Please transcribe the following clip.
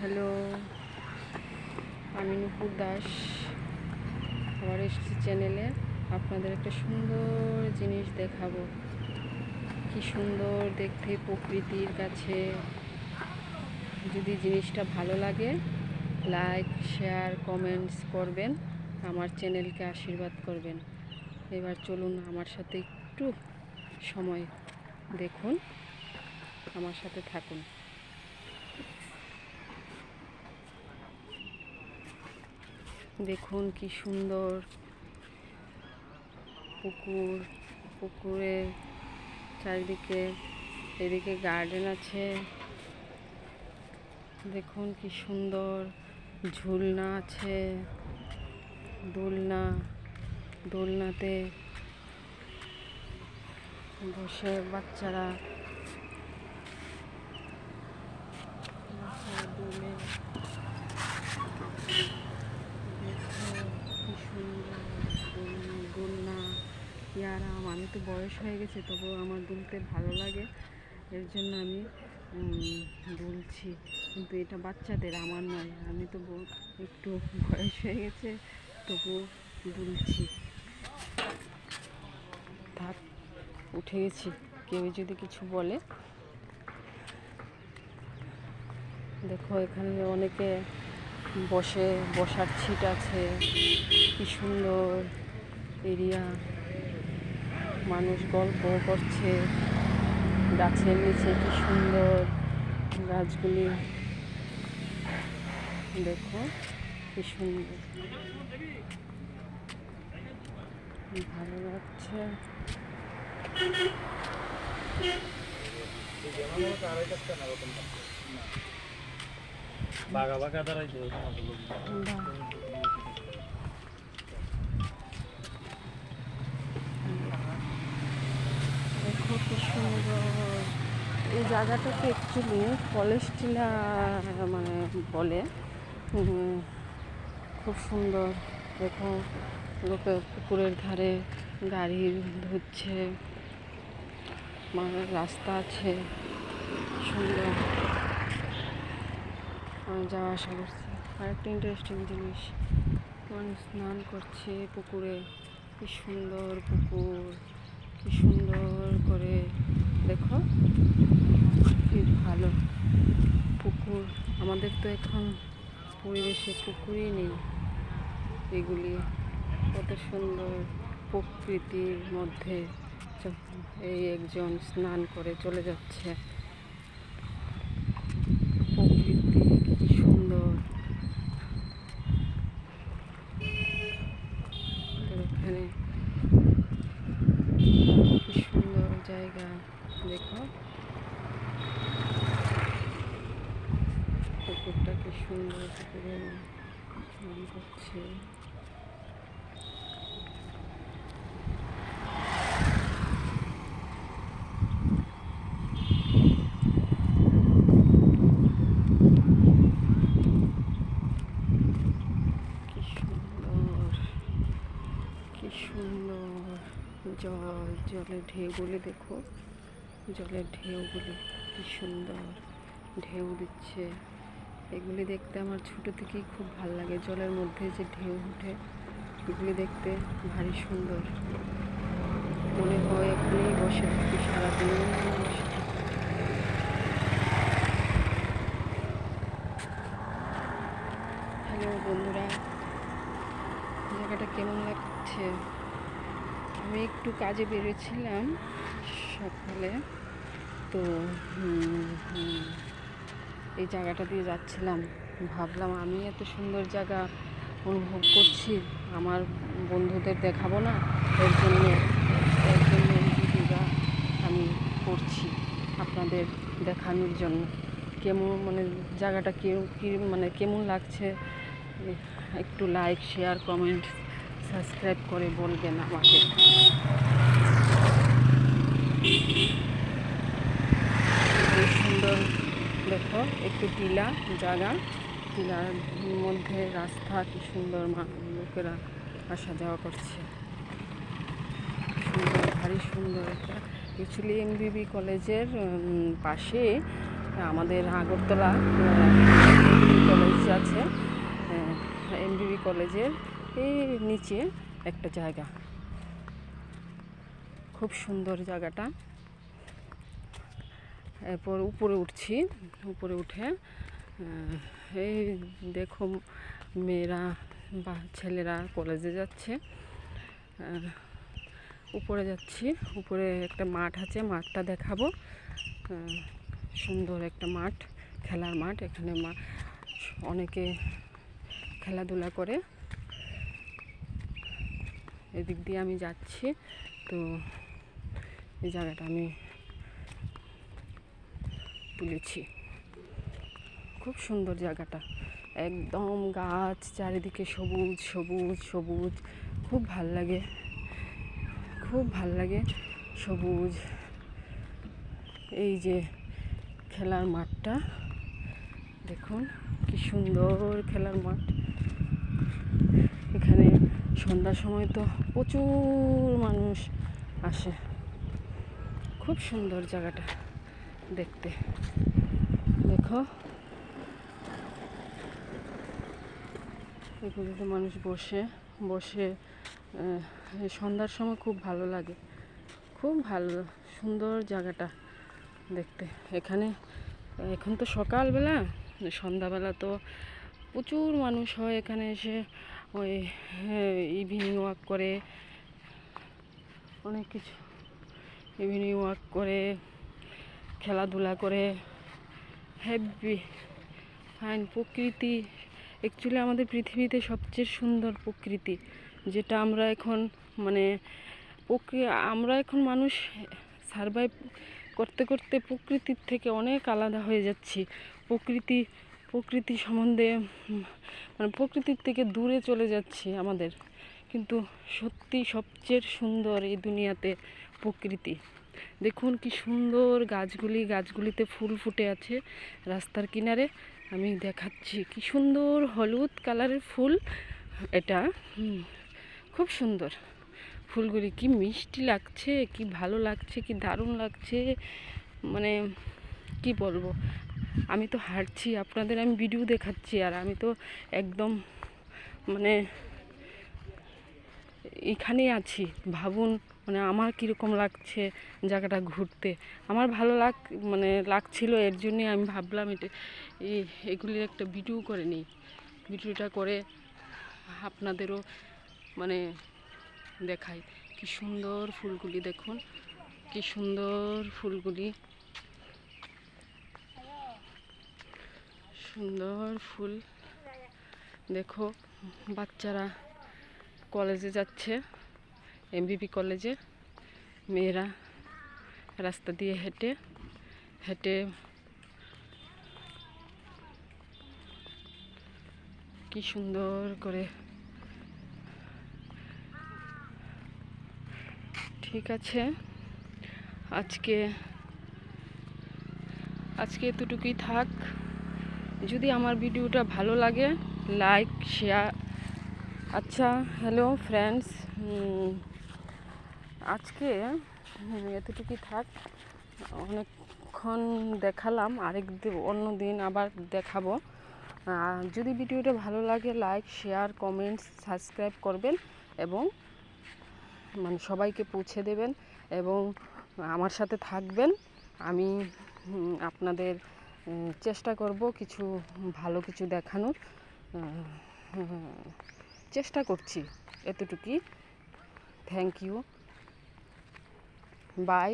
Hello, আমি নুপুর দাস আবার এসেছি চ্যানেলে। আপনাদের একটা সুন্দর জিনিস দেখাবো। কি সুন্দর দেখতে প্রকৃতির কাছে। যদি জিনিসটা ভালো লাগে, লাইক, শেয়ার, কমেন্টস করবেন, আমার চ্যানেলকে আশীর্বাদ করবেন। এবার চলুন আমার সাথে একটু সময় দেখুন, আমার সাথে থাকুন। দেখুন কি সুন্দর পুকুর, পুকুরের চারিদিকে এদিকে গার্ডেন আছে। দেখুন কি সুন্দর ঝুলনা আছে, দোলনাতে বসে বাচ্চারা দোলে। কি সুন্দর দোলনা, কি আরাম। আমি তো বয়স হয়ে গেছে, তবুও আমার দুলতে ভালো লাগে, এর জন্য আমি দুলছি। কিন্তু এটা বাচ্চাদের, আমার নয়। আমি তো একটু বয়স হয়ে গেছে, তবুও দুলছি। থাক, উঠে গেছি। কেউ যদি কিছু বলে, দেখো এখানে অনেকে বসার ছিট আছে। কি সুন্দর এরিয়া, মানুষ গল্প করছে গাছের নিচে। কি সুন্দর গাছগুলি, দেখো কি সুন্দর, ভালো লাগছে। দেখো কি সুন্দর। এই জায়গাটাকে অ্যাকচুয়ালি পলেস্টিনা মানে বলে। খুব সুন্দর। দেখো লোকে পুকুরের ধারে গাড়ি ধুচ্ছে, মানে রাস্তা আছে সুন্দর, যাওয়া আসা করছে। আরেকটা ইন্টারেস্টিং জিনিস, মানুষ স্নান করছে পুকুরে। কি সুন্দর পুকুর, কি সুন্দর করে। দেখো কি ভালো পুকুর। আমাদের তো এখন পরিবেশে পুকুরই নেই। এগুলি কত সুন্দর প্রকৃতির মধ্যে। এই একজন স্নান করে চলে যাচ্ছে। প্রকৃতি কি সুন্দর। এখানে কি সুন্দর জায়গা। দেখো পুকুরটা কি সুন্দর, পুকুরে স্নান করছে। কি সুন্দর জলের ঢেউগুলি দেখো, জলের ঢেউগুলি কি সুন্দর ঢেউ দিচ্ছে। এগুলি দেখতে আমার ছোটো থেকেই খুব ভালো লাগে। জলের মধ্যে যে ঢেউ উঠে, এগুলি দেখতে ভারী সুন্দর। মনে হয় এখানেই বসে থাকি সারাদিন, বসে থাকি। হ্যালো বন্ধুরা, জায়গাটা কেমন লাগছে? আমি একটু কাজে বেরিয়েছিলাম সকালে, তো এই জায়গাটা দিয়ে যাচ্ছিলাম। ভাবলাম আমি এত সুন্দর জায়গা অনুভব করছি, আমার বন্ধুদের দেখাবো না? এর জন্য এই ভিডিওটা আমি করছি আপনাদের দেখানোর জন্য। কেমন মানে জায়গাটা মানে কেমন লাগছে, একটু লাইক, শেয়ার, কমেন্ট, সাবস্ক্রাইব করে বলবেন আমাকে। সুন্দর দেখো, একটু টিলা জায়গা, টিলার মধ্যে রাস্তা। কি সুন্দর, লোকেরা আসা যাওয়া করছে। সুন্দর, ভারী সুন্দর। এটা অ্যাকচুয়ালি এমবিবি কলেজের পাশে আমাদের আগরতলা আছে, এমবিবি কলেজের এই নিচে একটা জায়গা, খুব সুন্দর জায়গাটা। এরপর উপরে উঠছি, উপরে উঠে এই দেখো মেয়েরা বা ছেলেরা কলেজে যাচ্ছে। উপরে যাচ্ছি, উপরে একটা মাঠ আছে, মাঠটা দেখাবো। সুন্দর একটা মাঠ, খেলার মাঠ। এখানে অনেকে খেলাধুলা করে। এদিক দিয়ে আমি যাচ্ছি, তো এই জায়গাটা আমি তুলেছি। খুব সুন্দর জায়গাটা, একদম গাছ, চারিদিকে সবুজ সবুজ সবুজ, খুব ভাল লাগে, খুব ভাল লাগে সবুজ। এই যে খেলার মাঠটা দেখুন, কি সুন্দর খেলার মাঠ। এখানে সন্ধ্যার সময় তো প্রচুর মানুষ আসে। খুব সুন্দর জায়গাটা দেখতে। দেখো এগুলোতে মানুষ বসে বসে সন্ধ্যার সময় খুব ভালো লাগে, খুব ভালো সুন্দর জায়গাটা দেখতে। এখানে এখন তো সকালবেলা, সন্ধ্যাবেলা তো প্রচুর মানুষ হয় এখানে এসে, ওই ইভিনিং ওয়াক করে, অনেক কিছু ইভিনিং ওয়াক করে, খেলাধুলা করে, হ্যাপি ফাইন। প্রকৃতি অ্যাকচুয়ালি আমাদের পৃথিবীতে সবচেয়ে সুন্দর প্রকৃতি, যেটা আমরা এখন মানে আমরা এখন মানুষ সারভাইভ করতে করতে প্রকৃতির থেকে অনেক আলাদা হয়ে যাচ্ছি। প্রকৃতি সম্বন্ধে মানে প্রকৃতির থেকে দূরে চলে যাচ্ছি আমাদের। কিন্তু সত্যি সবচেয়ে সুন্দর এই দুনিয়াতে প্রকৃতি। দেখুন কি সুন্দর গাছগুলিতে ফুল ফুটে আছে রাস্তার কিনারে। আমি দেখাচ্ছি, কি সুন্দর হলুদ কালারের ফুল এটা। খুব সুন্দর ফুলগুলি, কি মিষ্টি লাগছে, কি ভালো লাগছে, কি দারুণ লাগছে, মানে কি বলবো। আমি তো হাঁটছি, আপনাদের আমি ভিডিও দেখাচ্ছি, আর আমি তো একদম মানে এখানেই আছি। ভাবুন মানে আমার কীরকম লাগছে জায়গাটা ঘুরতে। আমার ভালো মানে লাগছিল, এর জন্যে আমি ভাবলাম এগুলির একটা ভিডিও করে নিই। ভিডিওটা করে আপনাদেরও মানে দেখাই। কি সুন্দর ফুলগুলি দেখুন, কি সুন্দর ফুলগুলি, সুন্দর ফুল। দেখো বাচ্চারা কলেজে যাচ্ছে, এমবিবি কলেজে। মেয়েরা রাস্তা দিয়ে হেঁটে হেঁটে কি সুন্দর করে। ঠিক আছে, আজকে এতটুকুই থাক। যদি আমার ভিডিওটা ভালো লাগে, লাইক শেয়ার। আচ্ছা, হ্যালো ফ্রেন্ডস, আজকে এতটুকুই থাক। অনেকক্ষণ দেখালাম, অন্য দিন আবার দেখাবো। যদি ভিডিওটা ভালো লাগে, লাইক শেয়ার কমেন্টস সাবস্ক্রাইব করবেন এবং মানে সবাইকে পৌঁছে দেবেন এবং আমার সাথে থাকবেন। আমি আপনাদের চেষ্টা করব কিছু ভালো কিছু দেখানোর, চেষ্টা করছি। এতটুকুই। Thank you, by.